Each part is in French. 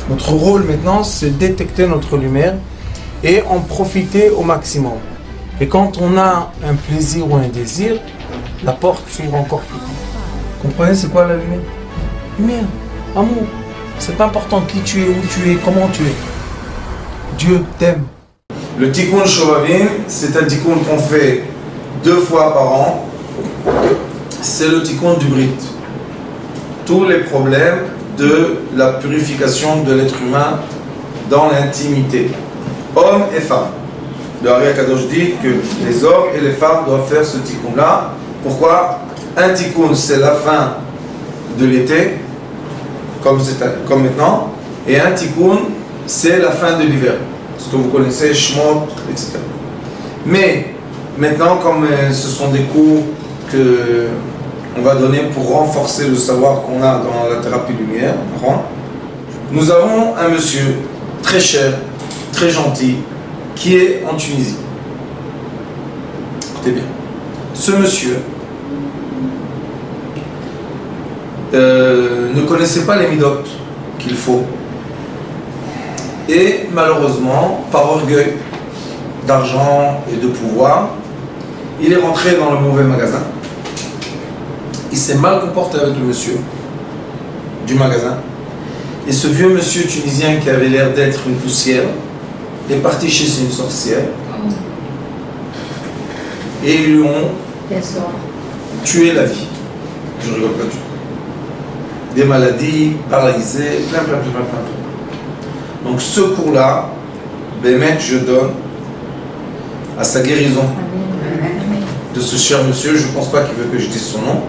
Notre rôle maintenant, c'est détecter notre lumière et en profiter au maximum. Et quand on a un plaisir ou un désir, la porte s'ouvre encore plus. Comprenez, c'est quoi la lumière? Lumière, amour. C'est pas important qui tu es, où tu es, comment tu es. Dieu t'aime. Le tikkun shovavim, c'est un tikkun qu'on fait 2 fois par an. C'est le tikkun du brit. Tous les problèmes de la purification de l'être humain dans l'intimité. Hommes et femmes. Le Ari Akadosh dit que les hommes et les femmes doivent faire ce tikkun-là. Pourquoi? Un tikkun, c'est la fin de l'été, comme maintenant, et un tikkun, c'est la fin de l'hiver. Ce que vous connaissez, Shmot, etc. Mais maintenant, comme ce sont des cours que on va donner pour renforcer le savoir qu'on a dans la thérapie lumière, nous avons un monsieur très cher, très gentil, qui est en Tunisie. Écoutez bien. Ce monsieur ne connaissait pas les midotes qu'il faut. Et malheureusement, par orgueil d'argent et de pouvoir, il est rentré dans le mauvais magasin. Il s'est mal comporté avec le monsieur du magasin. Et ce vieux monsieur tunisien qui avait l'air d'être une poussière est parti chez une sorcière. Et ils lui ont tué la vie. Je rigole pas du tout. Des maladies, paralysées, plein. Donc ce cours-là, Bémet, je donne à sa guérison de ce cher monsieur. Je ne pense pas qu'il veut que je dise son nom,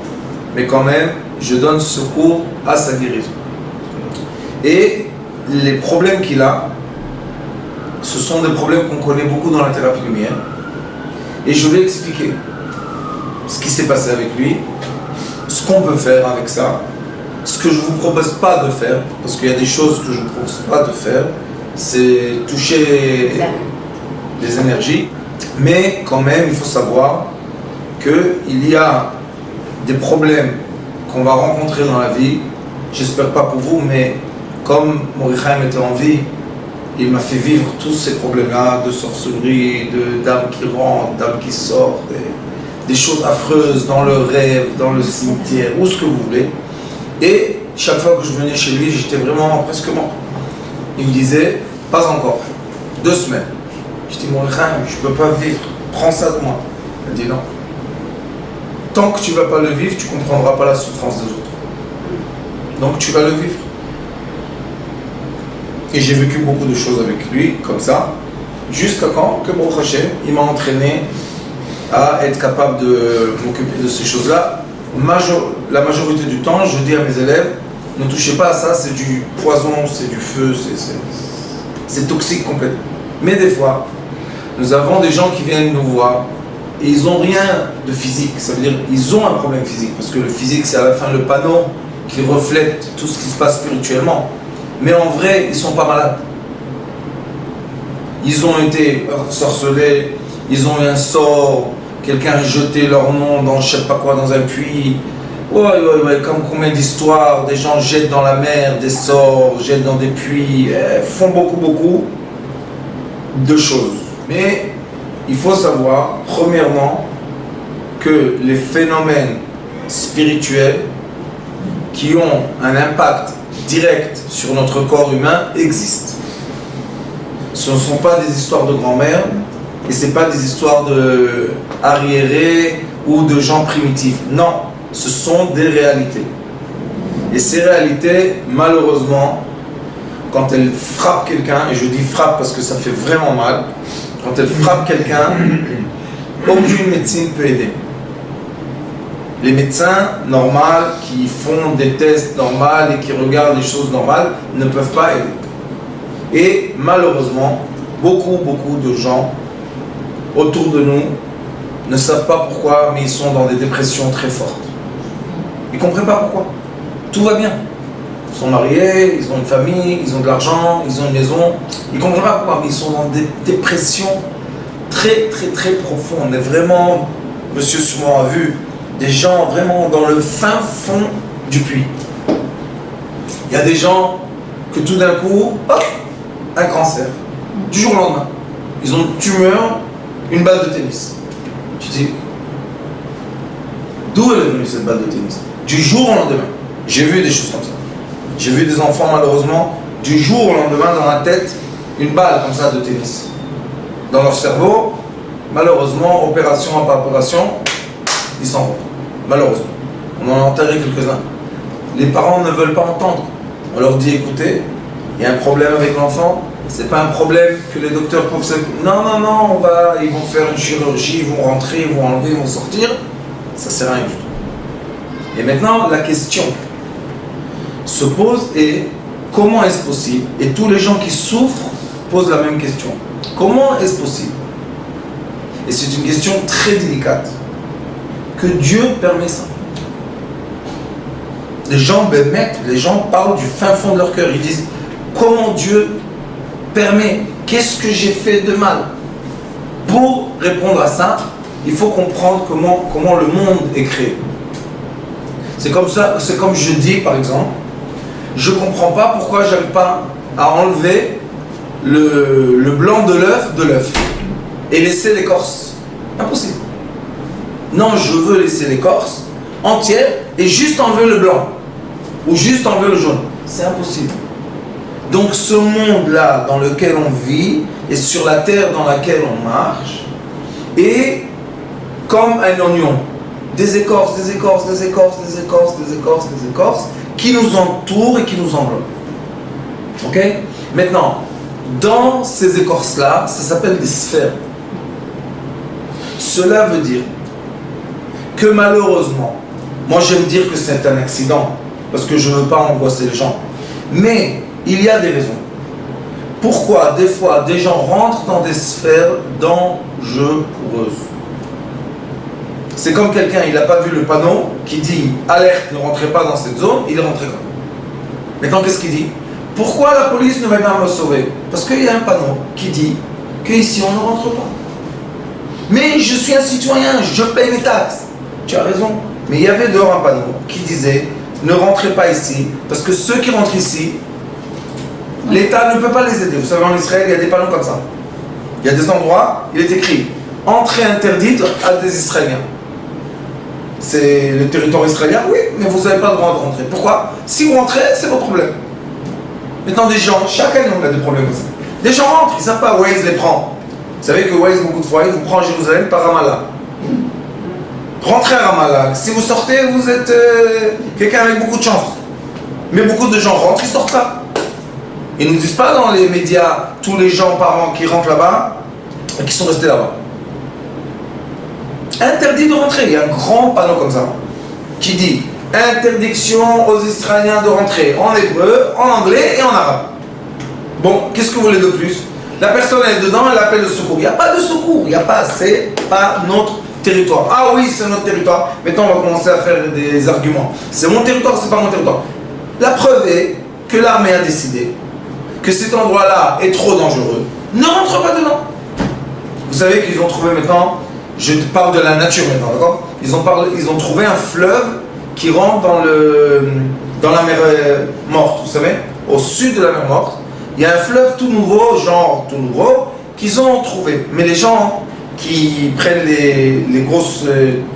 mais quand même, je donne ce cours à sa guérison. Et les problèmes qu'il a, ce sont des problèmes qu'on connaît beaucoup dans la thérapie lumière. Et je vais expliquer ce qui s'est passé avec lui, ce qu'on peut faire avec ça, ce que je ne vous propose pas de faire, parce qu'il y a des choses que je ne vous propose pas de faire, c'est toucher les énergies. Mais quand même, il faut savoir qu'il y a des problèmes qu'on va rencontrer dans la vie. J'espère pas pour vous, mais comme Morichaim était en vie, il m'a fait vivre tous ces problèmes-là de sorcellerie, d'âmes qui rentrent, d'âmes qui sortent, des choses affreuses dans le rêve, dans le cimetière, où ce que vous voulez. Et chaque fois que je venais chez lui, j'étais vraiment presque mort. Il me disait, pas encore, 2 semaines. Je dis, Morichaim, je ne peux pas vivre, prends ça de moi. Il dit non. Tant que tu ne vas pas le vivre, tu ne comprendras pas la souffrance des autres. Donc tu vas le vivre. Et j'ai vécu beaucoup de choses avec lui, comme ça, jusqu'à quand que Baruch Hashem, il m'a entraîné à être capable de m'occuper de ces choses-là. La majorité du temps, je dis à mes élèves, ne touchez pas à ça, c'est du poison, c'est du feu, c'est toxique complètement. Mais des fois, nous avons des gens qui viennent nous voir et ils n'ont rien de physique, ça veut dire ils ont un problème physique, parce que le physique c'est à la fin le panneau qui reflète tout ce qui se passe spirituellement. Mais en vrai, ils ne sont pas malades. Ils ont été sorcelés, ils ont eu un sort, quelqu'un a jeté leur nom dans je ne sais pas quoi, dans un puits. Ouais, comme combien d'histoires, des gens jettent dans la mer des sorts, jettent dans des puits, font beaucoup de choses. Mais il faut savoir, premièrement, que les phénomènes spirituels qui ont un impact direct sur notre corps humain existent. Ce ne sont pas des histoires de grand-mère et ce n'est pas des histoires de arriérés ou de gens primitifs. Non, ce sont des réalités. Et ces réalités, malheureusement, quand elles frappent quelqu'un, et je dis frappe parce que ça fait vraiment mal, quand elles frappent quelqu'un, aucune médecine peut aider. Les médecins normaux qui font des tests normaux et qui regardent les choses normales ne peuvent pas aider. Et malheureusement, beaucoup de gens autour de nous ne savent pas pourquoi, mais ils sont dans des dépressions très fortes. Ils ne comprennent pas pourquoi. Tout va bien. Ils sont mariés, ils ont une famille, ils ont de l'argent, ils ont une maison. Ils ne comprennent pas pourquoi, mais ils sont dans des dépressions très profondes. Mais vraiment, monsieur Soumon a vu des gens vraiment dans le fin fond du puits. Il y a des gens que tout d'un coup, hop, un cancer. Du jour au lendemain. Ils ont une tumeur, une balle de tennis. Tu dis, d'où elle est venue cette balle de tennis? Du jour au lendemain. J'ai vu des choses comme ça. J'ai vu des enfants, malheureusement, du jour au lendemain, dans la tête, une balle comme ça de tennis. Dans leur cerveau, malheureusement, opération après opération, ils s'en vont. Malheureusement. On en a enterré quelques-uns. Les parents ne veulent pas entendre. On leur dit, écoutez, il y a un problème avec l'enfant. C'est pas un problème que les docteurs peuvent se... Non, non, non, ils vont faire une chirurgie, ils vont rentrer, ils vont enlever, ils vont sortir. Ça sert à rien du tout. Et maintenant, la question se pose est comment est-ce possible? Et tous les gens qui souffrent posent la même question. Comment est-ce possible? Et c'est une question très délicate. Que Dieu permet ça. Les gens les gens parlent du fin fond de leur cœur. Ils disent comment Dieu permet, qu'est-ce que j'ai fait de mal? Pour répondre à ça, il faut comprendre comment le monde est créé. C'est comme ça, c'est comme je dis par exemple, je ne comprends pas pourquoi je n'arrive pas à enlever le blanc de l'œuf et laisser l'écorce. Impossible. Non, je veux laisser l'écorce entière et juste enlever le blanc ou juste enlever le jaune. C'est impossible. Donc ce monde-là dans lequel on vit et sur la terre dans laquelle on marche est comme un oignon. Des écorces, des écorces, des écorces, des écorces, des écorces, des écorces qui nous entourent et qui nous enveloppent. Ok? Maintenant, dans ces écorces-là, ça s'appelle des sphères. Cela veut dire que malheureusement, moi j'aime dire que c'est un accident parce que je ne veux pas angoisser les gens. Mais il y a des raisons. Pourquoi des fois des gens rentrent dans des sphères dangereuses? C'est comme quelqu'un, il n'a pas vu le panneau qui dit alerte, ne rentrez pas dans cette zone, il est rentré comme. Maintenant, qu'est-ce qu'il dit? Pourquoi la police ne va pas me sauver? Parce qu'il y a un panneau qui dit qu'ici on ne rentre pas. Mais je suis un citoyen, je paye mes taxes. Tu as raison. Mais il y avait dehors un panneau qui disait ne rentrez pas ici, parce que ceux qui rentrent ici, l'État ne peut pas les aider. Vous savez, en Israël, il y a des panneaux comme ça. Il y a des endroits, il est écrit entrée interdite à des Israéliens. C'est le territoire israélien, oui, mais vous n'avez pas le droit de rentrer. Pourquoi? Si vous rentrez, c'est votre problème. Maintenant, des gens, chaque année, on a des problèmes comme ça. Des gens rentrent, ils ne savent pas, Waze les prend. Vous savez que Waze, beaucoup de fois, il vous prend à Jérusalem par Ramallah. Rentrez à Ramallah. Si vous sortez, vous êtes quelqu'un avec beaucoup de chance. Mais beaucoup de gens rentrent, ils sortent pas. Ils ne nous disent pas dans les médias, tous les gens par an qui rentrent là-bas et qui sont restés là-bas. Interdit de rentrer. Il y a un grand panneau comme ça qui dit interdiction aux Israéliens de rentrer en hébreu, en anglais et en arabe. Bon, qu'est-ce que vous voulez de plus? La personne est dedans, elle appelle le secours. Il n'y a pas de secours, il n'y a pas, c'est pas notre territoire. Ah oui, c'est notre territoire. Maintenant, on va commencer à faire des arguments. C'est mon territoire, c'est pas mon territoire. La preuve est que l'armée a décidé que cet endroit-là est trop dangereux. Ne rentre pas dedans. Vous savez qu'ils ont trouvé maintenant, je parle de la nature maintenant, d'accord? Ils ont trouvé un fleuve qui rentre dans la mer morte, vous savez? Au sud de la mer morte. Il y a un fleuve tout nouveau, genre tout nouveau, qu'ils ont trouvé. Mais les gens qui prennent les grosses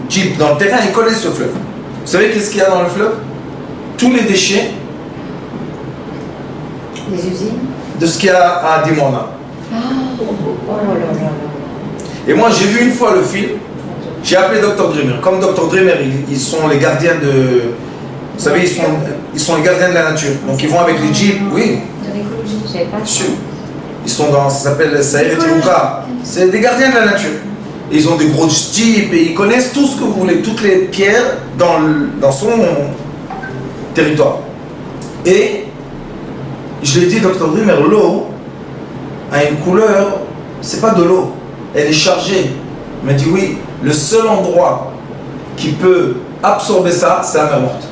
jeeps dans le terrain, ils connaissent ce fleuve. Vous savez qu'est-ce qu'il y a dans le fleuve? Tous les déchets. Les usines? De ce qu'il y a à Dimona. Oh là là là là. Et moi, j'ai vu une fois le film, j'ai appelé Dr. Dreamer. Comme Dr. Dreamer, ils sont les gardiens de... Vous savez, ils sont les gardiens de la nature. Donc ils vont avec les jeeps, oui. De l'écologie, je savais pas. Sûr. Ils sont dans, ça s'appelle Saïr et Tirouka. C'est des gardiens de la nature. Et ils ont des gros jeeps et ils connaissent tout ce que vous voulez, toutes les pierres dans son territoire. Et je l'ai dit, Dr. Dreamer, l'eau a une couleur, c'est pas de l'eau, elle est chargée. Il m'a dit oui, le seul endroit qui peut absorber ça, c'est la mer morte.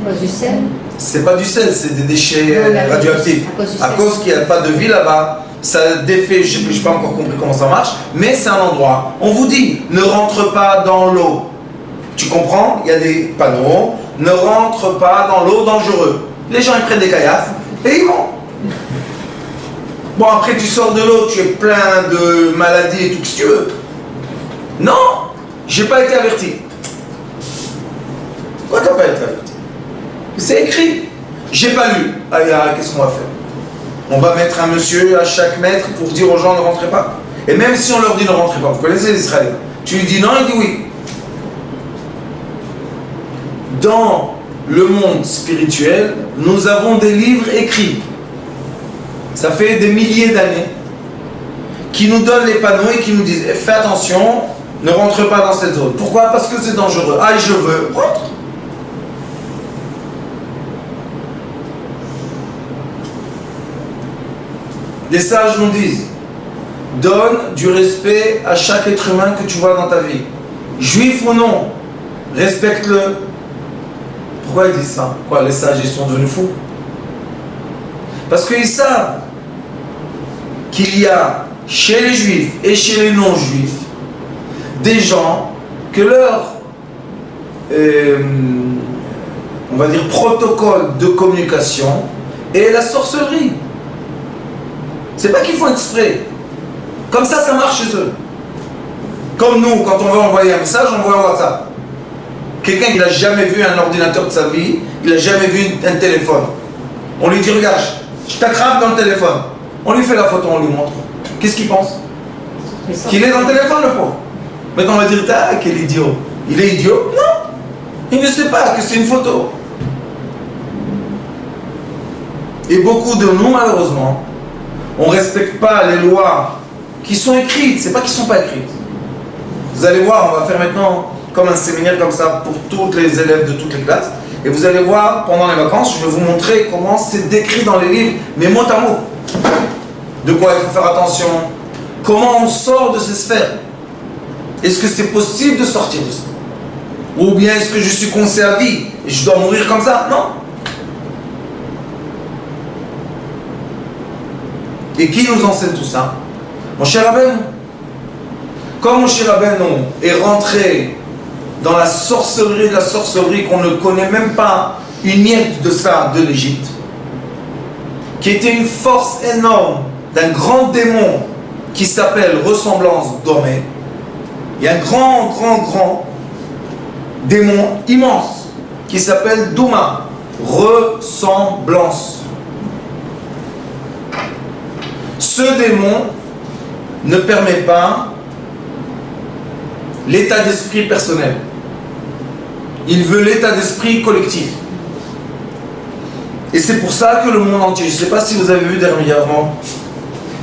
C'est du sel? C'est pas du sel, c'est des déchets radioactifs. À cause qu'il n'y a pas de vie là-bas, ça défait, je n'ai pas encore compris comment ça marche, mais c'est un endroit. On vous dit, ne rentre pas dans l'eau. Tu comprends? Il y a des panneaux, ne rentre pas dans l'eau dangereuse. Les gens ils prennent des kayaks, Et ils vont. Bon, après tu sors de l'eau, tu es plein de maladies et tout ce que tu veux. Non, j'ai pas été averti. Pourquoi t'as pas été averti? C'est écrit. J'ai pas lu. Allez, qu'est-ce qu'on va faire? On va mettre un monsieur à chaque mètre pour dire aux gens ne rentrez pas. Et même si on leur dit ne rentrez pas, vous connaissez les Israéliens. Tu lui dis non, il dit oui. Dans le monde spirituel, nous avons des livres écrits. Ça fait des milliers d'années qui nous donnent les panneaux et qui nous disent fais attention, ne rentre pas dans cette zone. Pourquoi? Parce que c'est dangereux. Ah, je veux, rentre. Les sages nous disent donne du respect à chaque être humain que tu vois dans ta vie. Juif ou non, respecte-le. Pourquoi ils disent ça? Quoi, les sages, ils sont devenus fous? Parce qu'ils savent qu'il y a chez les juifs et chez les non-juifs des gens que leur on va dire protocole de communication est la sorcellerie. C'est pas qu'ils font exprès. Comme ça marche chez eux. Comme nous, quand on veut envoyer un message, on envoie un WhatsApp. Quelqu'un qui n'a jamais vu un ordinateur de sa vie, il n'a jamais vu un téléphone. On lui dit regarde, je t'attrape dans le téléphone. On lui fait la photo, on lui montre. Qu'est-ce qu'il pense? Qu'il est dans le téléphone, le pauvre. Maintenant on va dire ah, quel idiot. Il est idiot? Non. Il ne sait pas que c'est une photo. Et beaucoup de nous, malheureusement, on ne respecte pas les lois qui sont écrites. C'est pas qu'ils ne sont pas écrites. Vous allez voir, on va faire maintenant comme un séminaire comme ça pour tous les élèves de toutes les classes. Et vous allez voir, pendant les vacances, je vais vous montrer comment c'est décrit dans les livres, mais mot à mot. De quoi il faut faire attention. Comment on sort de ces sphères. Est-ce que c'est possible de sortir de ça? Ou bien est-ce que je suis coincé à vie et je dois mourir comme ça? Non. Et qui nous enseigne tout ça? Moshe Rabbeinu. Quand Moshe Rabbeinu est rentré dans la sorcellerie de la sorcellerie, qu'on ne connaît même pas une miette de ça de l'Égypte, qui était une force énorme d'un grand démon qui s'appelle ressemblance dormée. Il y a un grand démon immense qui s'appelle Douma, ressemblance. Ce démon ne permet pas l'état d'esprit personnel. Il veut l'état d'esprit collectif. Et c'est pour ça que le monde entier, je ne sais pas si vous avez vu dernièrement,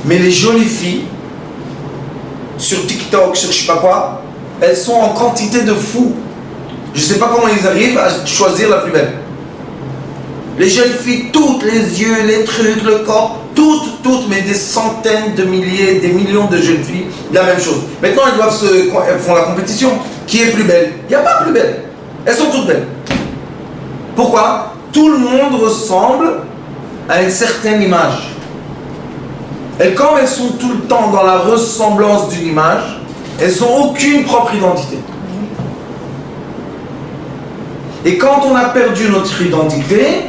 mais les jolies filles, sur TikTok, sur je ne sais pas quoi, elles sont en quantité de fous. Je ne sais pas comment ils arrivent à choisir la plus belle. Les jeunes filles, toutes, les yeux, les trucs, le corps, toutes, mais des centaines de milliers, des millions de jeunes filles, la même chose. Maintenant, elles font la compétition. Qui est plus belle? Il n'y a pas plus belle. Elles sont toutes belles. Pourquoi? Tout le monde ressemble à une certaine image. Et quand elles sont tout le temps dans la ressemblance d'une image, elles n'ont aucune propre identité. Et quand on a perdu notre identité,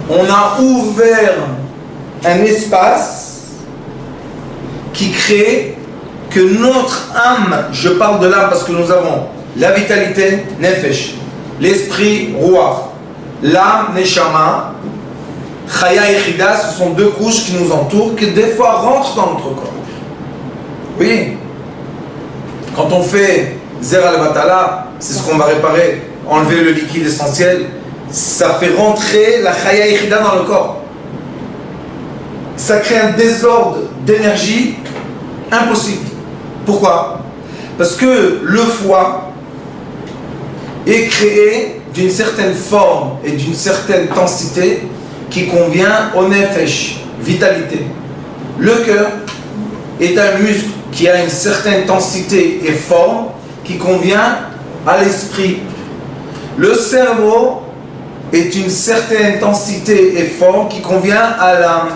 on a ouvert un espace qui crée que notre âme, je parle de l'âme parce que nous avons la vitalité, nefesh, l'esprit, ruach, l'âme, neshama, chaya et chida, ce sont deux couches qui nous entourent, qui des fois rentrent dans notre corps. Oui, quand on fait zera al-batala, c'est ce qu'on va réparer, enlever le liquide essentiel, ça fait rentrer la chaya et chida dans le corps. Ça crée un désordre d'énergie impossible. Pourquoi? Parce que le foie est créé d'une certaine forme et d'une certaine densité qui convient au nefesh, vitalité. Le cœur est un muscle qui a une certaine densité et forme qui convient à l'esprit. Le cerveau est une certaine densité et forme qui convient à l'âme.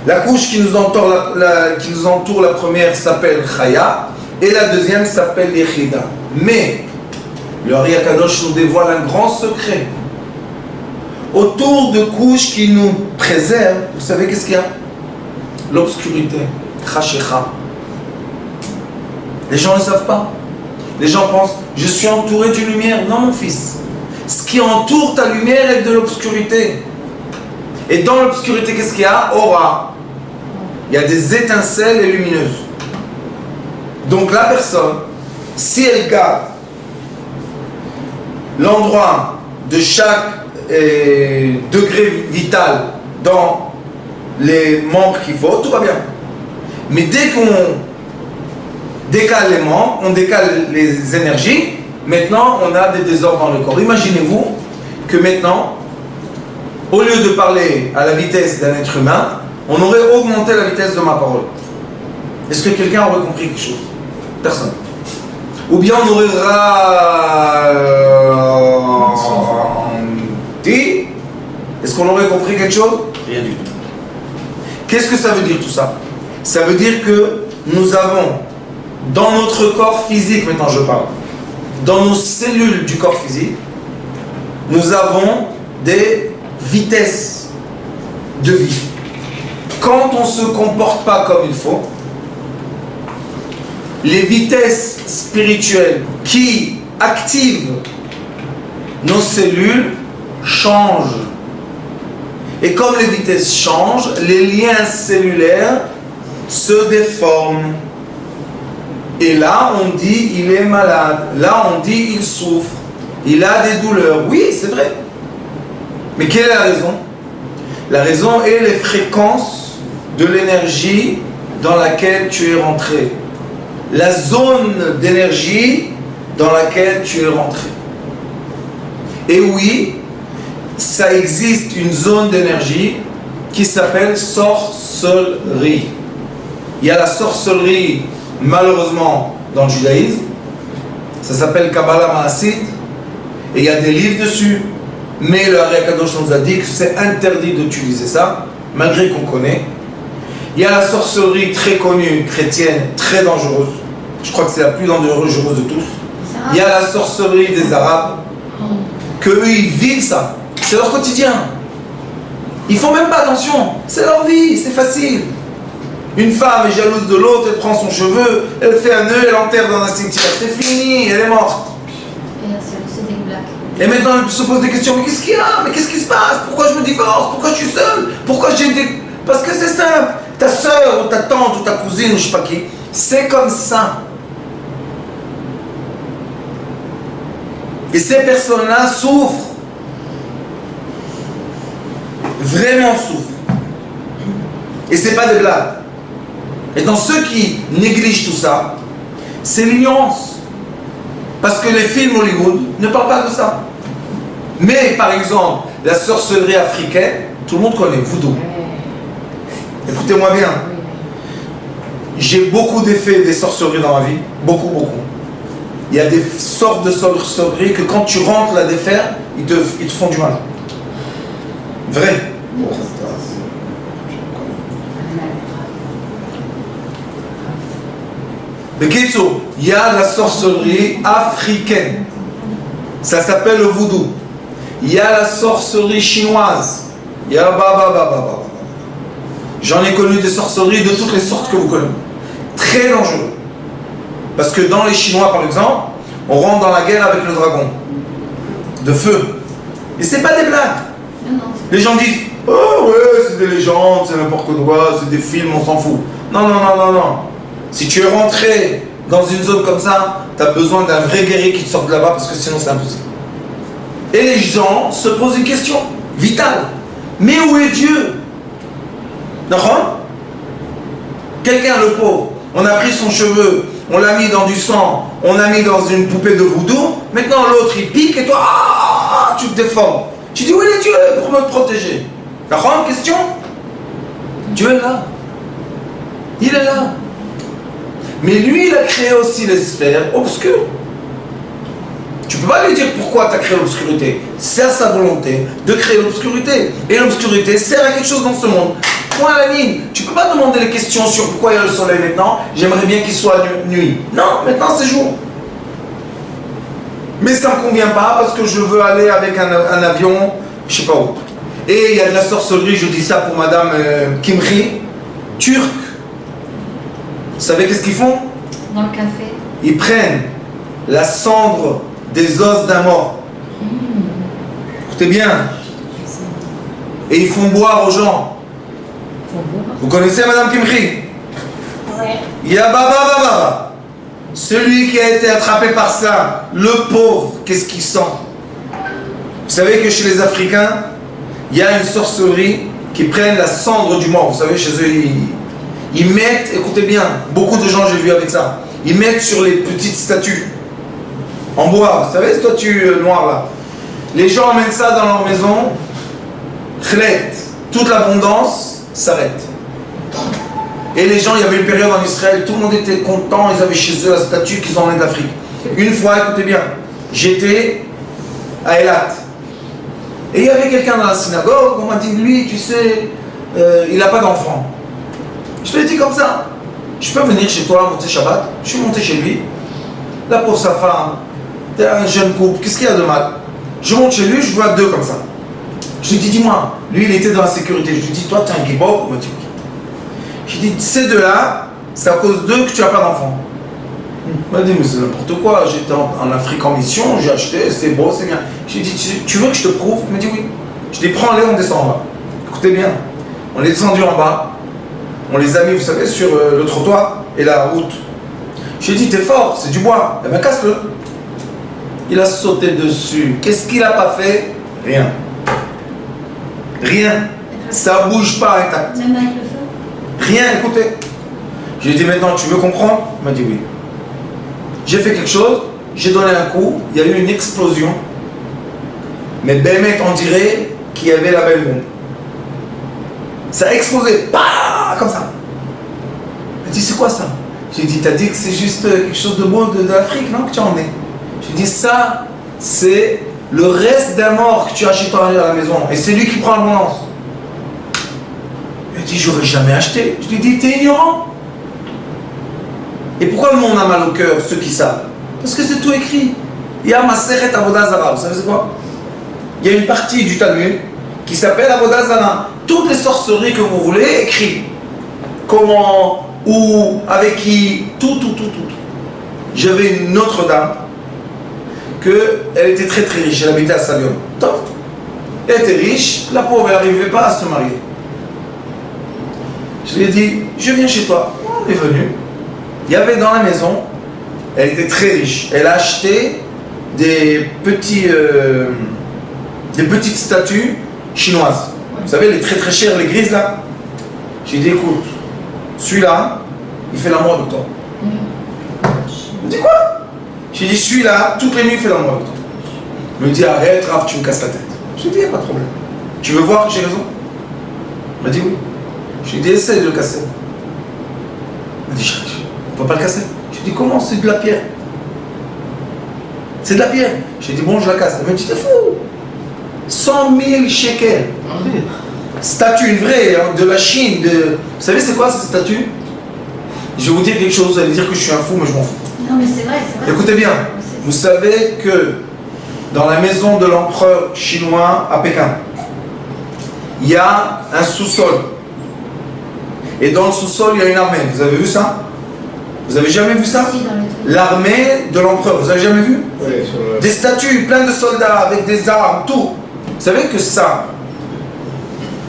La couche qui nous entoure la première s'appelle Chaya et la deuxième s'appelle Yechida. Mais le Ari Akadosh nous dévoile un grand secret. autour de couches qui nous préservent, vous savez qu'est-ce qu'il y a? L'obscurité. Khashecha. Les gens ne savent pas. Les gens pensent, je suis entouré d'une lumière. Non, mon fils. Ce qui entoure ta lumière est de l'obscurité. Et dans l'obscurité, qu'est-ce qu'il y a? Aura. Il y a des étincelles lumineuses. Donc la personne, si elle garde l'endroit de chaque degré vital dans les membres qu'il faut, tout va bien. Mais dès qu'on décale les membres, on décale les énergies, maintenant on a des désordres dans le corps. Imaginez-vous que maintenant, au lieu de parler à la vitesse d'un être humain, on aurait augmenté la vitesse de ma parole. Est-ce que quelqu'un aurait compris quelque chose? Personne. Ou bien on aurait ralenti. Est-ce qu'on aurait compris quelque chose? Rien du tout. Qu'est-ce que ça veut dire tout ça? Ça veut dire que nous avons dans notre corps physique, maintenant je parle, dans nos cellules du corps physique, nous avons des vitesses de vie. Quand on ne se comporte pas comme il faut, les vitesses spirituelles qui activent nos cellules changent. Et comme les vitesses changent, les liens cellulaires se déforment. Et là, on dit il est malade. Là, on dit il souffre. Il a des douleurs. Oui, c'est vrai. Mais quelle est la raison? La raison est les fréquences de l'énergie dans laquelle tu es rentré. La zone d'énergie dans laquelle tu es rentré. Et oui, ça existe une zone d'énergie qui s'appelle sorcellerie. Il y a la sorcellerie, malheureusement, dans le judaïsme. Ça s'appelle Kabbalah Maasit. Et il y a des livres dessus. Mais le Ari Akadosh nous a dit que c'est interdit d'utiliser ça, malgré qu'on connaît. Il y a la sorcellerie très connue, chrétienne, très dangereuse. Je crois que c'est la plus dangereuse de tous. Il y a la sorcellerie des Arabes, que eux ils vivent ça. C'est leur quotidien. Ils font même pas attention. C'est leur vie, c'est facile. Une femme est jalouse de l'autre, elle prend son cheveu, elle fait un nœud, elle l'enterre dans un cimetière. C'est fini, elle est morte. C'est des blagues. Et maintenant elle se pose des questions. Mais qu'est-ce qu'il y a? Mais qu'est-ce qui se passe? Pourquoi je me divorce? Pourquoi je suis seule? Pourquoi j'ai des... Parce que c'est simple. Ta soeur ou ta tante ou ta cousine ou je sais pas qui, c'est comme ça. Et ces personnes-là souffrent. Vraiment souffrent. Et c'est pas des blagues. Et dans ceux qui négligent tout ça, c'est l'ignorance. Parce que les films Hollywood ne parlent pas de ça. Mais par exemple, la sorcellerie africaine, tout le monde connaît, voodoo. Écoutez-moi bien. J'ai beaucoup d'effets des sorcelleries dans ma vie. Beaucoup, beaucoup. Il y a des sortes de sorcelleries que quand tu rentres la défaire, ils te font du mal. Vrai. Mais Kétso, il y a la sorcellerie africaine. Ça s'appelle le voodoo. Il y a la sorcellerie chinoise. Il y a J'en ai connu des sorcelleries de toutes les sortes que vous connaissez. Très dangereux. Parce que dans les Chinois, par exemple, on rentre dans la guerre avec le dragon. De feu. Et c'est pas des blagues. Les gens disent, oh ouais, c'est des légendes, c'est n'importe quoi, c'est des films, on s'en fout. Non, non, non, non, non. Si tu es rentré dans une zone comme ça, tu as besoin d'un vrai guerrier qui te sorte de là-bas parce que sinon c'est impossible. Et les gens se posent une question vitale. Mais où est Dieu? D'accord? Quelqu'un, le pauvre, on a pris son cheveu, on l'a mis dans du sang, on l'a mis dans une poupée de voodoo, maintenant l'autre il pique et toi, tu te déformes. Tu dis où est Dieu pour me protéger? D'accord? Question? Dieu est là. Il est là. Mais lui, il a créé aussi les sphères obscures. Tu ne peux pas lui dire pourquoi tu as créé l'obscurité. C'est à sa volonté de créer l'obscurité. Et l'obscurité sert à quelque chose dans ce monde. Point à la ligne. Tu ne peux pas demander les questions sur pourquoi il y a le soleil maintenant. J'aimerais bien qu'il soit nuit. Non, maintenant c'est jour. Mais ça ne me convient pas parce que je veux aller avec un avion, je ne sais pas où. Et il y a de la sorcellerie, je dis ça pour Madame Kimri, turque. Vous savez qu'est-ce qu'ils font? Dans le café. Ils prennent la cendre des os d'un mort. Écoutez bien. Et ils font boire aux gens. Vous connaissez Madame Kimri? Ouais. Yababa. Celui qui a été attrapé par ça, le pauvre, qu'est-ce qu'il sent? Vous savez que chez les Africains, il y a une sorcellerie qui prennent la cendre du mort. Vous savez, chez eux, ils mettent, écoutez bien, beaucoup de gens j'ai vu avec ça, ils mettent sur les petites statues en bois. Vous savez, cette statue noire là. Les gens emmènent ça dans leur maison, toute l'abondance s'arrête. Et les gens, il y avait une période en Israël, tout le monde était content, ils avaient chez eux la statue qu'ils emmènent d'Afrique. Une fois, écoutez bien, j'étais à Eilat. Et il y avait quelqu'un dans la synagogue, on m'a dit, lui, tu sais, il n'a pas d'enfant. Je te l'ai dit comme ça. Je peux venir chez toi, monter Shabbat. Je suis monté chez lui. Là, pour sa femme, t'es un jeune couple, qu'est-ce qu'il y a de mal? Je monte chez lui, je vois deux comme ça. Je lui dis, dis-moi, lui, il était dans la sécurité. Je lui dis, toi, t'es un guibor? Il m'a dit, oui. Je lui dis, ces deux-là, c'est à cause d'eux que tu n'as pas d'enfant. Il m'a dit, mais c'est n'importe quoi. J'étais en Afrique en mission, j'ai acheté, c'est beau, c'est bien. Je lui ai dit, tu veux que je te prouve? Il m'a dit, oui. Je dis, prends-les, on descend en bas. Écoutez bien, on est descendu en bas. On les a mis, vous savez, sur le trottoir et la route. Je lui ai dit, t'es fort, c'est du bois. Eh bien, casse-le. Il a sauté dessus. Qu'est-ce qu'il n'a pas fait? Rien. Rien. Ça bouge pas intact. Même avec le feu? Rien, écoutez. Je lui ai dit, maintenant, tu veux comprendre? Il m'a dit oui. J'ai fait quelque chose, j'ai donné un coup, il y a eu une explosion. Mais Bémet, on dirait qu'il y avait la belle bombe. Ça a explosé, bah, comme ça. Il m'a dit, c'est quoi ça? J'ai dit, t'as dit que c'est juste quelque chose de beau de l'Afrique, non, que tu as emmené? J'ai dit, ça, c'est le reste d'un mort que tu as chez toi à la maison. Et c'est lui qui prend l'abondance. Il m'a dit, j'aurais jamais acheté. Je lui ai dit, t'es ignorant. Et pourquoi le monde a mal au cœur, ceux qui savent? Parce que c'est tout écrit. Il y a Maseret Avodah Zara, vous savez c'est quoi? Il y a une partie du Talmud qui s'appelle Avodah Zara. Toutes les sorceries que vous voulez, écrit. Comment, où, avec qui, tout. J'avais une autre dame, elle était très très riche, elle habitait à Salium. Top. Elle était riche, la pauvre, elle n'arrivait pas à se marier. Je lui ai dit, je viens chez toi. On est venu. Il y avait dans la maison, elle était très riche. Elle a acheté des petites statues chinoises. Vous savez, les très très chères, les grises là. J'ai dit, écoute, celui-là, il fait l'amour avec toi. Il me dit quoi? J'ai dit, celui-là, toutes les nuits, il fait l'amour avec toi. Il me dit, arrête, Raph, tu me casses la tête. J'ai dit, il n'y a pas de problème. Tu veux voir que j'ai raison? Il m'a dit oui. J'ai dit, essaie de le casser. Il m'a dit, on ne peut pas le casser. J'ai dit, comment? C'est de la pierre. C'est de la pierre. J'ai dit, bon, je la casse. Il m'a dit, t'es fou. 100 000 shekels. Statue, une vraie, hein, de la Chine. Vous savez, c'est quoi cette statue? Je vais vous dire quelque chose, vous allez dire que je suis un fou, mais je m'en fous. Non, mais c'est vrai. Écoutez bien, vous savez que dans la maison de l'empereur chinois à Pékin, il y a un sous-sol. Et dans le sous-sol, il y a une armée. Vous avez vu ça? Vous avez jamais vu ça? L'armée de l'empereur, vous avez jamais vu? Oui, Des statues, plein de soldats avec des armes, tout. Vous savez que ça,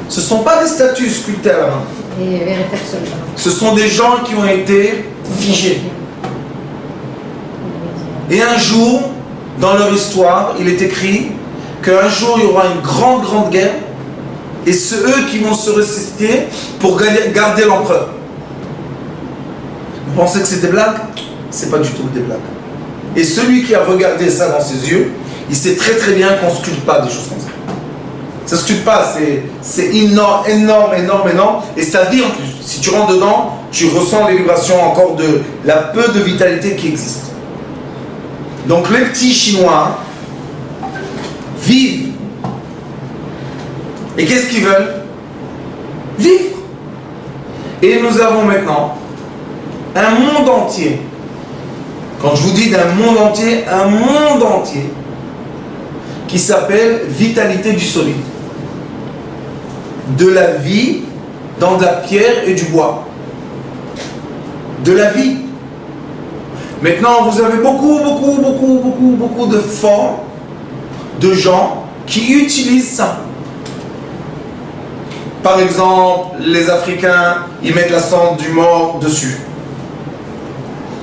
ce ne sont pas des statues sculptées à la main. Ce sont des gens qui ont été figés. Et un jour, dans leur histoire, il est écrit qu'un jour, il y aura une grande guerre. Et c'est eux qui vont se ressusciter pour garder l'empereur. Vous pensez que c'est des blagues? C'est pas du tout des blagues. Et celui qui a regardé ça dans ses yeux, il sait très très bien qu'on ne sculpte pas des choses comme ça. Ça ne sculpte pas, c'est énorme. Et ça vit en plus. Si tu rentres dedans, tu ressens les vibrations encore de la peu de vitalité qui existe. Donc les petits Chinois vivent. Et qu'est-ce qu'ils veulent? Vivre. Et nous avons maintenant un monde entier. Quand je vous dis d'un monde entier, un monde entier qui s'appelle vitalité du solide. de la vie dans de la pierre et du bois. De la vie. Maintenant, vous avez beaucoup de formes de gens qui utilisent ça. Par exemple, les Africains, ils mettent la cendre du mort dessus.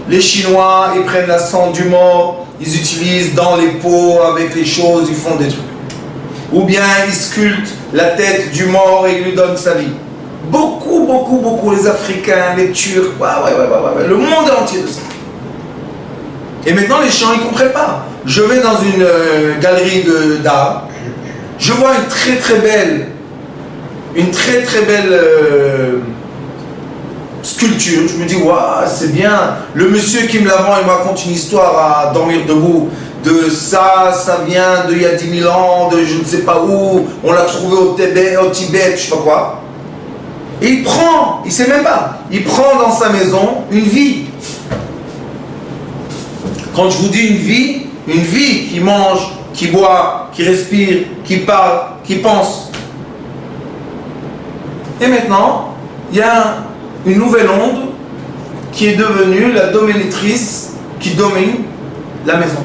Les Chinois, ils prennent la cendre du mort, ils utilisent dans les pots avec les choses, ils font des trucs. Ou bien ils sculptent la tête du mort et ils lui donnent sa vie. Beaucoup, les Africains, les Turcs, le monde entier de ça. Et maintenant les gens, ils ne comprennent pas. Je vais dans une galerie d'art, je vois une très belle sculpture. Je me dis, waouh, c'est bien. Le monsieur qui me la vend, il me raconte une histoire à dormir debout. De ça vient d'il y a 10 000 ans, de je ne sais pas où, on l'a trouvé au Tibet, je sais pas quoi. Et il prend, il sait même pas, il prend dans sa maison une vie. Quand je vous dis une vie qui mange, qui boit, qui respire, qui parle, qui pense. Et maintenant, il y a une nouvelle onde qui est devenue la dominatrice qui domine la maison.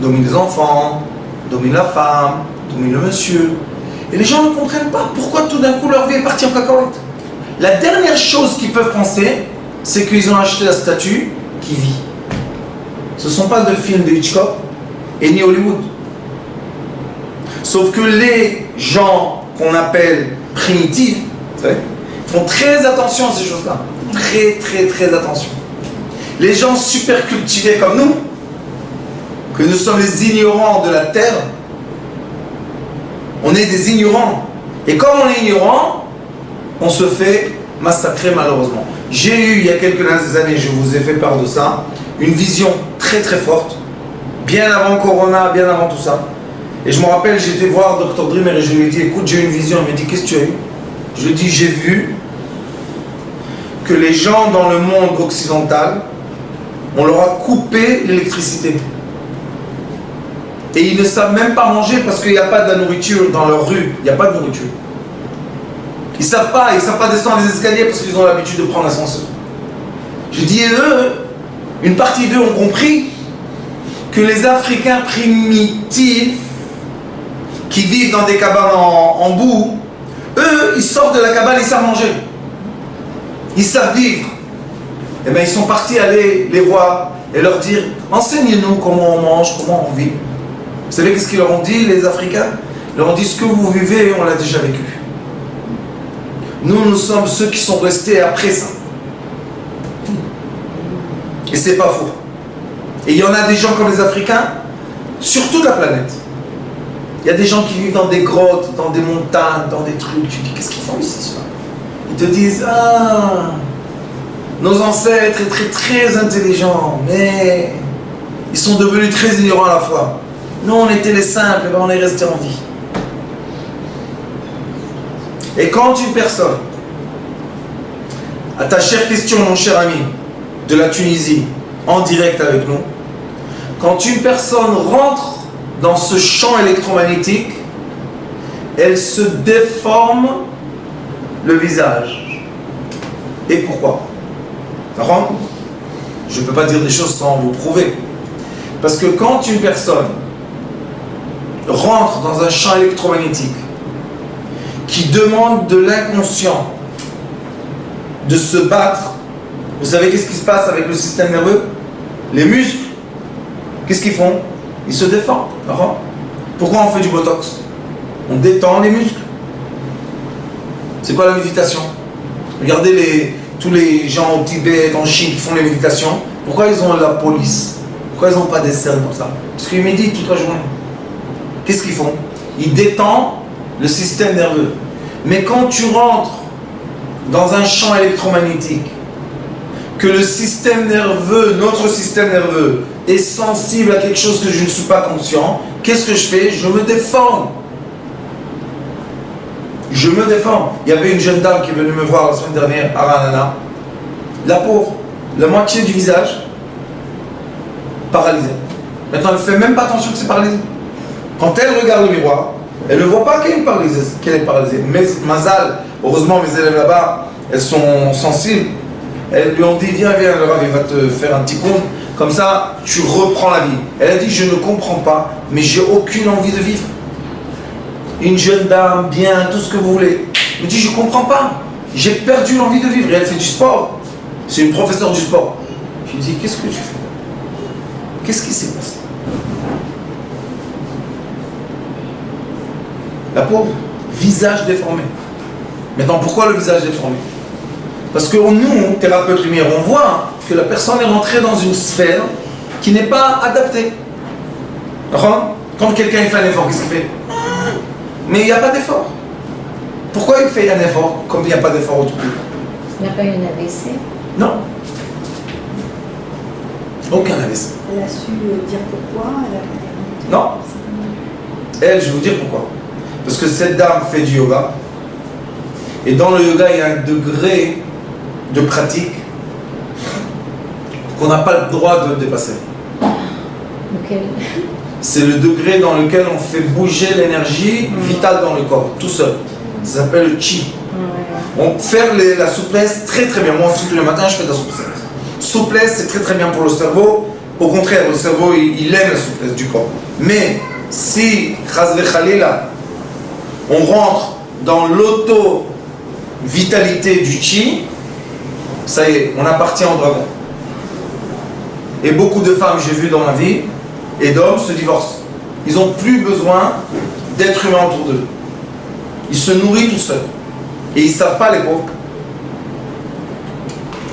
Domine les enfants, domine la femme, domine le monsieur. Et les gens ne comprennent pas pourquoi tout d'un coup leur vie est partie en cacahuète. La dernière chose qu'ils peuvent penser, c'est qu'ils ont acheté la statue qui vit. Ce ne sont pas de films de Hitchcock et ni Hollywood. Sauf que les gens qu'on appelle primitifs, vous savez, font très attention à ces choses-là. Très attention. Les gens super cultivés comme nous, que nous sommes les ignorants de la terre, on est des ignorants. Et comme on est ignorant, on se fait massacrer malheureusement. J'ai eu, il y a quelques années, je vous ai fait part de ça, une vision très forte, bien avant Corona, bien avant tout ça. Et je me rappelle, j'étais voir Dr Dreamer et je lui ai dit, écoute, j'ai eu une vision. Il m'a dit, qu'est-ce que tu as eu? Je lui ai dit, j'ai vu que les gens dans le monde occidental, on leur a coupé l'électricité. Et ils ne savent même pas manger parce qu'il n'y a pas de la nourriture dans leur rue. Il n'y a pas de nourriture. Ils ne savent pas descendre les escaliers parce qu'ils ont l'habitude de prendre l'ascenseur. Je dis, eux, une partie d'eux ont compris que les Africains primitifs qui vivent dans des cabanes en boue, eux, ils sortent de la cabane, ils savent manger. Ils savent vivre. Et bien, ils sont partis aller les voir et leur dire, enseignez-nous comment on mange, comment on vit. Vous savez qu'est-ce qu'ils leur ont dit, les Africains? Ils leur ont dit, ce que vous vivez, on l'a déjà vécu. Nous sommes ceux qui sont restés après ça. Et c'est pas faux. Et il y en a des gens comme les Africains, sur toute la planète. Il y a des gens qui vivent dans des grottes, dans des montagnes, dans des trucs. Tu dis, qu'est-ce qu'ils font ici, ça? Ils te disent, nos ancêtres étaient très intelligents, mais ils sont devenus très ignorants à la fois. Nous, on était les simples, et on est restés en vie. Et quand une personne, à ta chère question, mon cher ami, de la Tunisie, en direct avec nous, quand une personne rentre dans ce champ électromagnétique, elle se déforme le visage. Et pourquoi? Je ne peux pas dire des choses sans vous prouver. Parce que quand une personne rentre dans un champ électromagnétique qui demande de l'inconscient de se battre, vous savez qu'est-ce qui se passe avec le système nerveux? Les muscles, qu'est-ce qu'ils font? Ils se défendent. Pourquoi on fait du botox? On détend les muscles. C'est quoi la méditation? Regardez tous les gens au Tibet, en Chine qui font les méditations. Pourquoi ils ont la police? Pourquoi ils n'ont pas des cernes comme ça? Parce qu'ils méditent toute la journée. Qu'est-ce qu'ils font? Ils détendent le système nerveux. Mais quand tu rentres dans un champ électromagnétique, que le système nerveux, notre système nerveux, est sensible à quelque chose que je ne suis pas conscient, qu'est-ce que je fais? Je me déforme. Je me déforme. Il y avait une jeune dame qui est venue me voir la semaine dernière à Ranana. La pauvre, la moitié du visage paralysé. Maintenant, elle ne fait même pas attention que c'est paralysé. Quand elle regarde le miroir, Elle ne voit pas qu'elle est paralysée. Mais Mazal, heureusement mes élèves là-bas, elles sont sensibles. Elles lui ont dit, viens, le Rav, il va te faire un petit compte. Comme ça, tu reprends la vie. Elle a dit, je ne comprends pas, mais j'ai aucune envie de vivre. Une jeune dame, bien, tout ce que vous voulez. Elle me dit, je ne comprends pas. J'ai perdu l'envie de vivre. Et elle fait du sport. C'est une professeure du sport. Je lui dis, qu'est-ce que tu fais? Qu'est-ce qui s'est passé? La pauvre, visage déformé. Maintenant, pourquoi le visage déformé? Parce que nous, thérapeutes lumière, on voit que la personne est rentrée dans une sphère qui n'est pas adaptée. Quand quelqu'un fait un effort, qu'est-ce qu'il fait? Mais il n'y a pas d'effort. Pourquoi il fait un effort comme il n'y a pas d'effort autour? Il n'a pas eu un AVC? Non. Aucun AVC. Elle a su dire pourquoi? Non. Elle, je vais vous dire pourquoi. Parce que cette dame fait du yoga. Et dans le yoga, il y a un degré de pratique qu'on n'a pas le droit de dépasser. Lequel? C'est le degré dans lequel on fait bouger l'énergie vitale dans le corps, tout seul. Ça s'appelle le chi. On fait la souplesse très très bien. Moi aussi, tous les matins, je fais de la souplesse. Souplesse, c'est très très bien pour le cerveau. Au contraire, le cerveau, il aime la souplesse du corps. Mais si, chas v'chalila, on rentre dans l'auto-vitalité du chi, ça y est, on appartient au dragon. Et beaucoup de femmes, j'ai vu dans ma vie, et d'hommes se divorcent. Ils n'ont plus besoin d'êtres humains autour d'eux. Ils se nourrissent tout seuls. Et ils ne savent pas, les pauvres,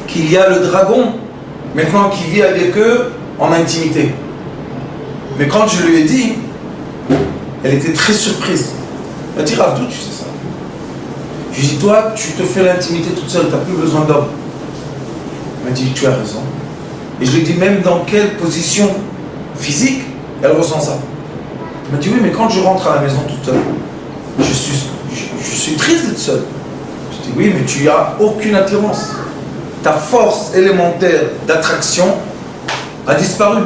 qu'il y a le dragon, maintenant, qui vit avec eux en intimité. Mais quand je lui ai dit, elle était très surprise. Elle m'a dit, Rav, d'où tu sais ça? Je lui ai dit, toi, tu te fais l'intimité toute seule, tu n'as plus besoin d'homme. Elle m'a dit, tu as raison. Et je lui ai dit, même dans quelle position physique, elle ressent ça. Elle m'a dit, oui, mais quand je rentre à la maison toute seule, je suis triste d'être seule. Je dis, oui, mais tu n'as aucune attirance. Ta force élémentaire d'attraction a disparu.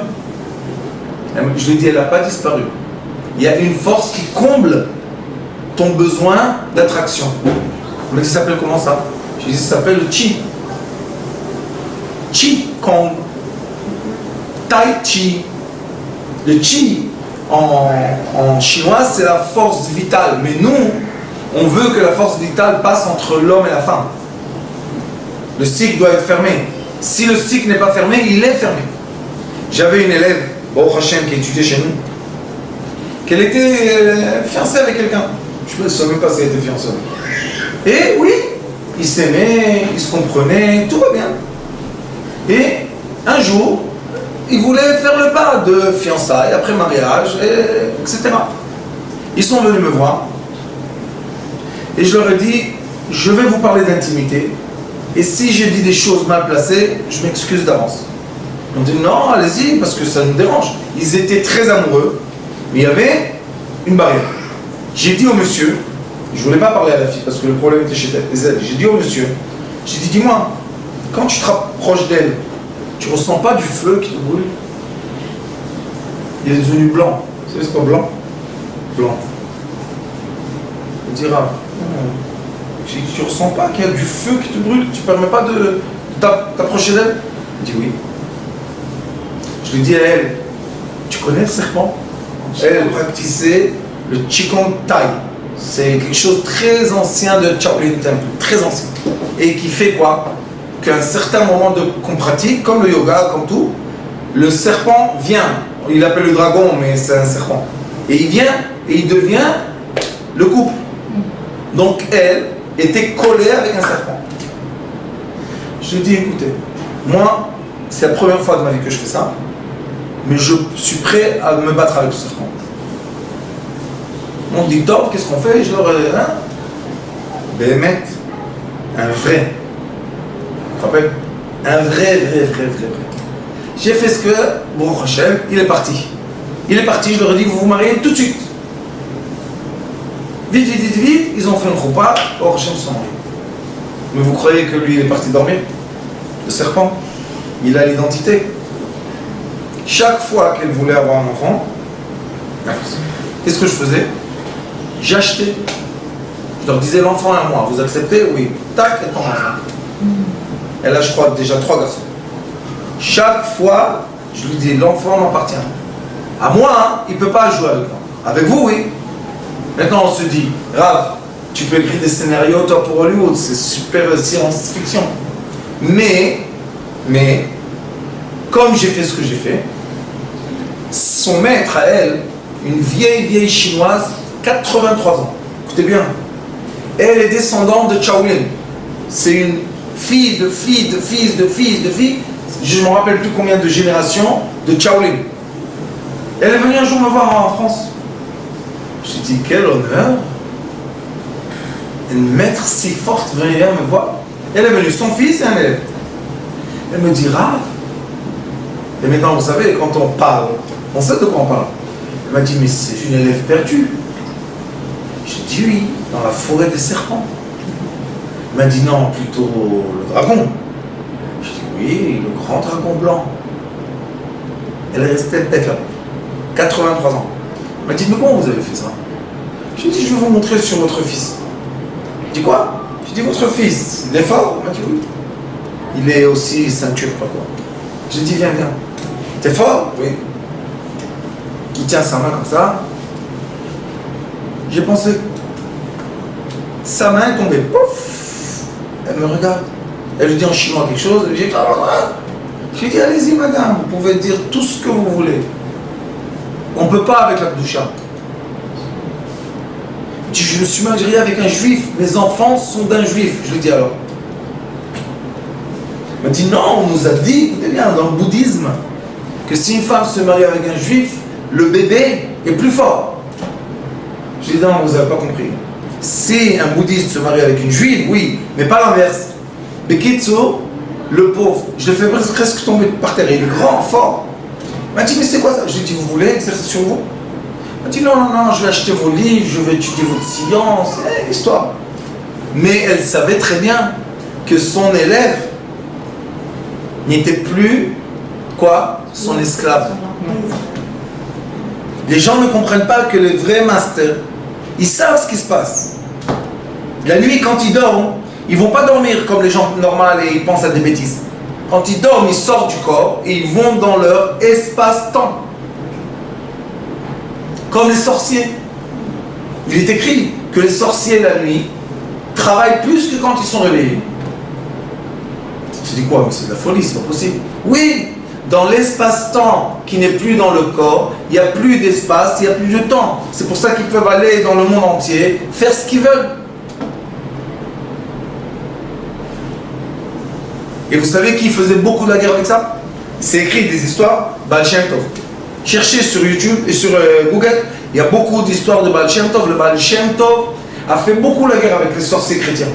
Je lui ai dit, elle n'a pas disparu. Il y a une force qui comble ton besoin d'attraction. On m'a dit, ça s'appelle comment ça? Je lui ai dit, ça s'appelle le chi. Chi Kong. Tai Chi. Le chi, en chinois, c'est la force vitale. Mais nous, on veut que la force vitale passe entre l'homme et la femme. Le cycle doit être fermé. Si le cycle n'est pas fermé, il est fermé. J'avais une élève, Baruch Hashem, qui étudiait chez nous, qu'elle était fiancée avec quelqu'un. Je ne sais même pas si elle était fiancée. Et oui, ils s'aimaient, ils se comprenaient, tout va bien. Et un jour, ils voulaient faire le pas de fiançailles, après mariage, etc. Ils sont venus me voir. Et je leur ai dit, je vais vous parler d'intimité. Et si j'ai dit des choses mal placées, je m'excuse d'avance. Ils ont dit non, allez-y, parce que ça nous dérange. Ils étaient très amoureux, mais il y avait une barrière. J'ai dit au monsieur, je ne voulais pas parler à la fille parce que le problème était chez elle. J'ai dit au monsieur, j'ai dit, dis-moi, quand tu te rapproches d'elle, tu ne ressens pas du feu qui te brûle? Il est devenu blanc. Vous savez ce quoi blanc? Blanc. Il dira, j'ai dit, tu ne ressens pas qu'il y a du feu qui te brûle? Tu ne permets pas de t'approcher d'elle? Il dit oui. Je lui dis à elle, tu connais le serpent? Elle pratiquait le Qigong Tai. C'est quelque chose de très ancien de Shaolin Temple, très ancien. Et qui fait quoi? Qu'à un certain moment qu'on pratique, comme le yoga, comme tout, le serpent vient. Il l'appelle le dragon, mais c'est un serpent. Et il vient et il devient le couple. Donc elle était collée avec un serpent. Je lui dis, écoutez, moi, c'est la première fois de ma vie que je fais ça, mais je suis prêt à me battre avec le serpent. On dit, top, qu'est-ce qu'on fait? Je leur ai dit, Béhémet, un vrai. Tu te rappelles? Un vrai. J'ai fait ce que, Baruch Hashem, il est parti. Il est parti, je leur ai dit, vous vous mariez tout de suite. Vite, ils ont fait une choupa, Baruch Hashem sont mariés. Mais vous croyez que lui, il est parti dormir? Le serpent, il a l'identité. Chaque fois qu'elle voulait avoir un enfant, qu'est-ce que je faisais? J'ai acheté. Je leur disais l'enfant à moi, vous acceptez? Oui. Tac, elle prend l'enfant. Elle a, je crois, déjà 3 garçons. Chaque fois, je lui dis l'enfant m'appartient. À moi, hein, il ne peut pas jouer avec moi. Avec vous, oui. Maintenant, on se dit, Rav, tu peux écrire des scénarios, toi, pour Hollywood, c'est super science-fiction. Mais, comme j'ai fait ce que j'ai fait, son maître à elle, une vieille chinoise, 83 ans. Écoutez bien. Elle est descendante de Shaolin. C'est une fille de fille. Je ne me rappelle plus combien de générations de Shaolin. Elle est venue un jour me voir en France. Je lui ai dit, quel honneur. Une maître si forte venir me voir. Elle est venue, son fils et un élève. Elle me dit, Rav. Et maintenant, vous savez, quand on parle, on sait de quoi on parle. Elle m'a dit, mais c'est une élève perdue. J'ai dit oui, dans la forêt des serpents. Elle m'a dit non, plutôt le dragon. J'ai dit oui, le grand dragon blanc. Elle est restée tête là, 83 ans. Elle m'a dit, mais comment vous avez fait ça? J'ai dit, je vais vous montrer sur votre fils. Elle dit quoi? J'ai dit, votre fils, il est fort? Elle m'a dit oui. Il est aussi ceinture, pas quoi. J'ai dit, viens. T'es fort? Oui. Il tient sa main comme ça. J'ai pensé, sa main est tombée, pouf. Elle me regarde. Elle lui dit en chinois quelque chose. Elle lui dit, j'ai dit, allez-y madame, vous pouvez dire tout ce que vous voulez. On ne peut pas avec la Kedusha. Je me suis marié avec un juif, mes enfants sont d'un juif. Je lui dis alors. Elle m'a dit non, on nous a dit, écoutez bien, dans le bouddhisme, que si une femme se marie avec un juif, le bébé est plus fort. Je lui dis non, vous n'avez pas compris. Si un bouddhiste se marie avec une juive, oui, mais pas l'inverse. Bekitsu, le pauvre, je le fais presque tomber par terre, il est grand, fort. Elle m'a dit, mais c'est quoi ça? Je lui ai dit, vous voulez exercer sur vous? Elle m'a dit, non, je vais acheter vos livres, je vais étudier votre science, l'histoire. Mais elle savait très bien que son élève n'était plus, quoi? Son esclave. Les gens ne comprennent pas que les vrais masters, ils savent ce qui se passe. La nuit, quand ils dorment, ils ne vont pas dormir comme les gens normaux et ils pensent à des bêtises. Quand ils dorment, ils sortent du corps et ils vont dans leur espace-temps. Comme les sorciers. Il est écrit que les sorciers, la nuit, travaillent plus que quand ils sont réveillés. Tu dis quoi? Mais c'est de la folie, c'est pas possible. Oui, dans l'espace-temps qui n'est plus dans le corps, il n'y a plus d'espace, il n'y a plus de temps. C'est pour ça qu'ils peuvent aller dans le monde entier, faire ce qu'ils veulent. Et vous savez qui faisait beaucoup de la guerre avec ça? C'est écrit des histoires, Baal Shem Tov. Cherchez sur YouTube et sur Google, il y a beaucoup d'histoires de Baal Shem Tov. Le Baal Shem Tov a fait beaucoup la guerre avec les sorciers chrétiens.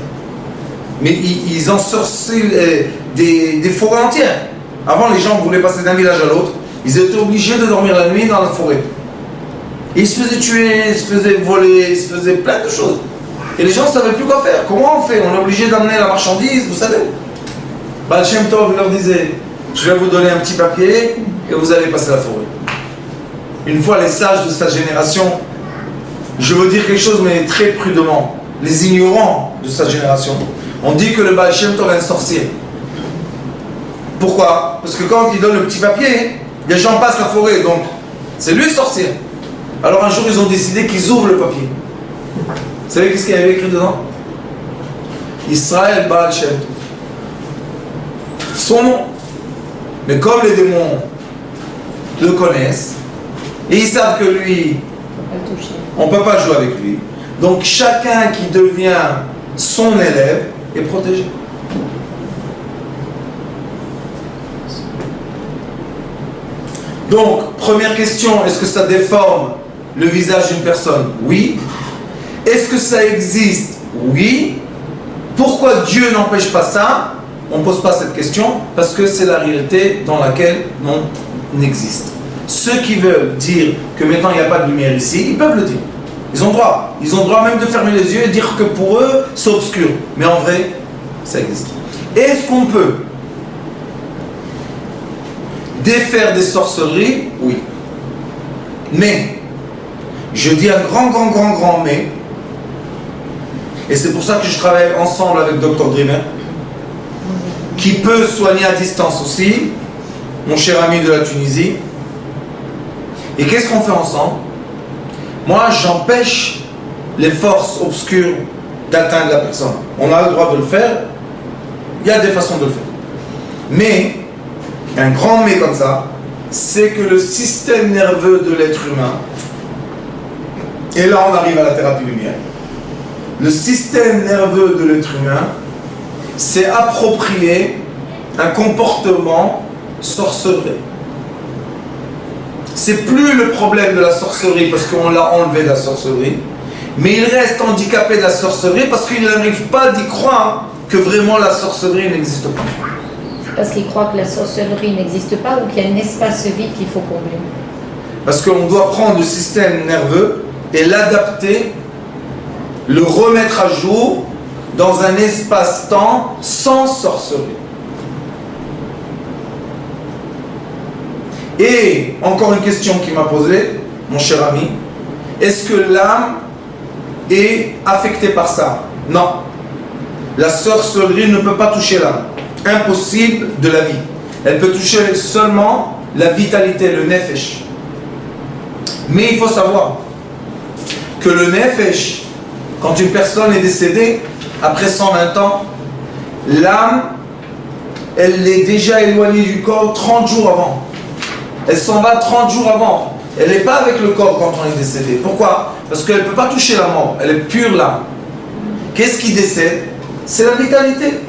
Mais ils ensorcelaient des forêts entières. Avant, les gens voulaient passer d'un village à l'autre. Ils étaient obligés de dormir la nuit dans la forêt. Et ils se faisaient tuer, ils se faisaient voler, ils se faisaient plein de choses. Et les gens ne savaient plus quoi faire. Comment on fait? On est obligé d'amener la marchandise, vous savez. Baal Shem Tov leur disait, je vais vous donner un petit papier et vous allez passer la forêt. Une fois les sages de sa génération, je veux dire quelque chose mais très prudemment, les ignorants de sa génération, on dit que le Baal Shem Tov est un sorcier. Pourquoi? Parce que quand il donne le petit papier, les gens passent la forêt, donc c'est lui le sorcier. Alors un jour ils ont décidé qu'ils ouvrent le papier. Vous savez qu'est-ce qu'il y avait écrit dedans? Israël Baal Shem Tov. Son nom. Mais comme les démons le connaissent, et ils savent que lui, on ne peut pas jouer avec lui. Donc chacun qui devient son élève est protégé. Donc, première question, est-ce que ça déforme le visage d'une personne? Oui. Est-ce que ça existe? Oui. Pourquoi Dieu n'empêche pas ça? On ne pose pas cette question parce que c'est la réalité dans laquelle on existe. Ceux qui veulent dire que maintenant il n'y a pas de lumière ici, ils peuvent le dire. Ils ont droit. Ils ont droit même de fermer les yeux et dire que pour eux, c'est obscur. Mais en vrai, ça existe. Est-ce qu'on peut défaire des sorcelleries? Oui. Mais, je dis un grand mais, Et c'est pour ça que je travaille ensemble avec Dr. Dreamer, qui peut soigner à distance aussi, mon cher ami de la Tunisie. Et qu'est-ce qu'on fait ensemble? Moi, j'empêche les forces obscures d'atteindre la personne. On a le droit de le faire, il y a des façons de le faire. Mais, un grand mais comme ça, c'est que le système nerveux de l'être humain, et là on arrive à la thérapie lumière, le système nerveux de l'être humain s'est approprié un comportement sorcellerie. C'est plus le problème de la sorcellerie parce qu'on l'a enlevé de la sorcellerie, mais il reste handicapé de la sorcellerie parce qu'il n'arrive pas d'y croire que vraiment la sorcellerie n'existe pas. Parce qu'il croit que la sorcellerie n'existe pas ou qu'il y a un espace vide qu'il faut combler. Parce qu'on doit prendre le système nerveux et l'adapter, le remettre à jour dans un espace-temps sans sorcellerie. Et encore une question qui m'a posée, mon cher ami, est-ce que l'âme est affectée par ça? Non. La sorcellerie ne peut pas toucher l'âme. Impossible de la vie. Elle peut toucher seulement la vitalité, le nefesh. Mais il faut savoir que le nefesh, quand une personne est décédée, après 120 ans, l'âme, elle est déjà éloignée du corps 30 jours avant. Elle s'en va 30 jours avant. Elle n'est pas avec le corps quand on est décédé. Pourquoi? Parce qu'elle ne peut pas toucher la mort. Elle est pure l'âme. Qu'est-ce qui décède? C'est la vitalité.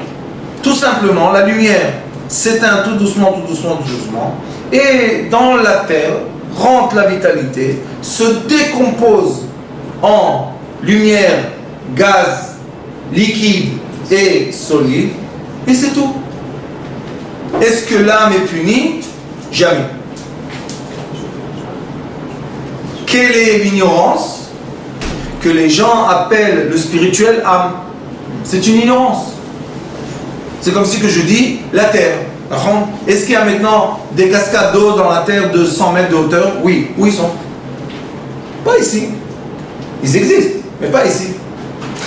Tout simplement, la lumière s'éteint tout doucement, tout doucement, tout doucement. Et dans la terre, rentre la vitalité, se décompose en lumière, gaz, liquide et solide. Et c'est tout. Est-ce que l'âme est punie? Jamais. Quelle est l'ignorance que les gens appellent le spirituel âme? C'est une ignorance. C'est comme si que je dis la terre. Est-ce qu'il y a maintenant des cascades d'eau dans la terre de 100 mètres de hauteur? Oui. Où ils sont? Pas ici. Ils existent, mais pas ici.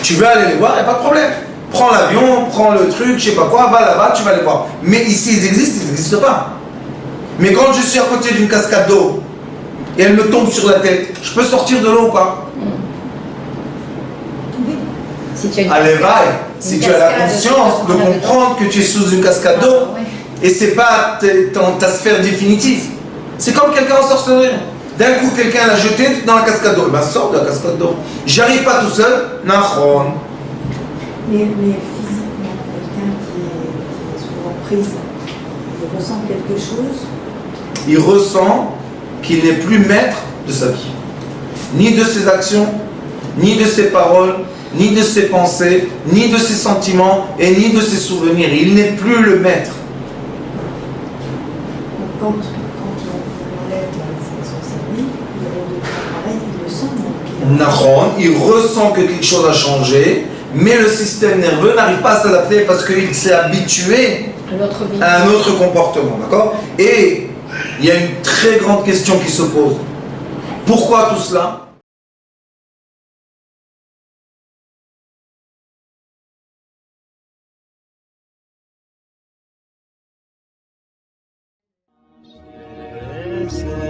Tu veux aller les voir, il n'y a pas de problème. Prends l'avion, prends le truc, je sais pas quoi, va là-bas, tu vas les voir. Mais ici, ils n'existent pas. Mais quand je suis à côté d'une cascade d'eau, et elle me tombe sur la tête, je peux sortir de l'eau ou pas? Si tu as Allez, va. Si tu as la conscience de comprendre que tu es sous une cascade d'eau, et c'est pas ta sphère définitive. C'est comme quelqu'un en sorcellerie. D'un coup, quelqu'un l'a jeté dans la cascade d'eau. Ben, sors de la cascade d'eau. J'arrive pas tout seul. Nahon. Mais physiquement, quelqu'un qui est sous emprise, il ressent quelque chose. Il ressent qu'il n'est plus maître de sa vie. Ni de ses actions, ni de ses paroles, ni de ses pensées, ni de ses sentiments, et ni de ses souvenirs. Il n'est plus le maître. Quand on enlève son cerveau, il redevient pareil, il le sent. Nahon, il ressent que quelque chose a changé, mais le système nerveux n'arrive pas à s'adapter parce qu'il s'est habitué à un autre comportement. D'accord? Et il y a une très grande question qui se pose. Pourquoi tout cela? Yes.